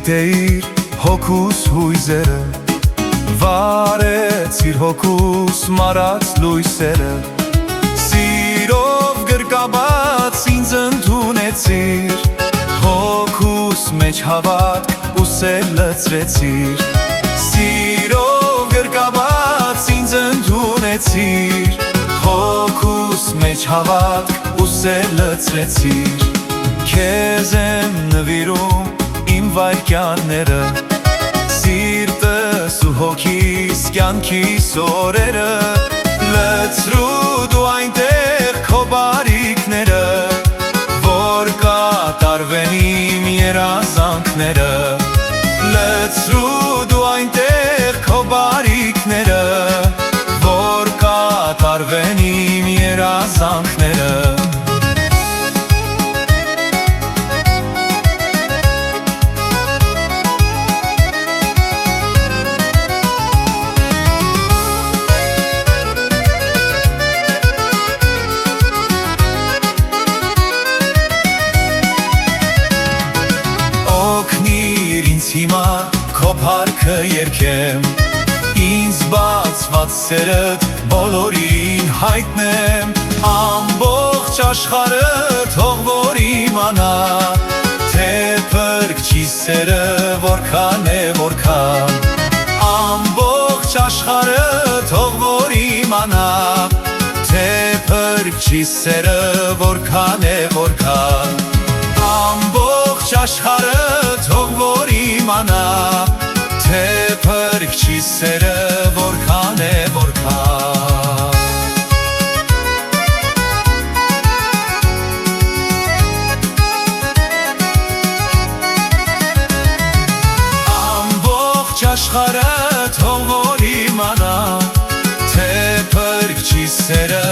Գիտեիր հոգուս հույզերը, վարեցիր հոգուս մարած լույսերը, սիրով գրկաբաց ինձ ընդունեցիր, հոգուս մեջ հավատք ուսել լցրեցիր, սիրով գրկաբաց ինձ ընդունեցիր, հոգուս մեջ հավատք ուսել լցրեցիր, քեզ եմ նվիրում իմ վայրկյանները, սիրտս ու հոգիս կյանքիս օրերը, լցրու դու այնտեղ քո բարիքները, որ կատարվեն իմ երազանքները, լցրու դու այնտեղ քո բարիքները, որ կատարվեն իմ երազանքները։ Հիմա քո փառքը երգեմ, ինձ բացված սերդ բոլորին հայտնեմ, ամբողջ աշխարհը թող որ իմանա, թե փրկչի սերը որքան է որքան, ամբողջ աշխարհը թող որ իմանա, թե փրկչի սերը որքան է որքան, ամբողջ աշխարհը թող որ իմանա, թե փրկչի սերը որքան է որքան։ Ամբողջ աշխարհը թող որ իմանա, թե փրկչի սերը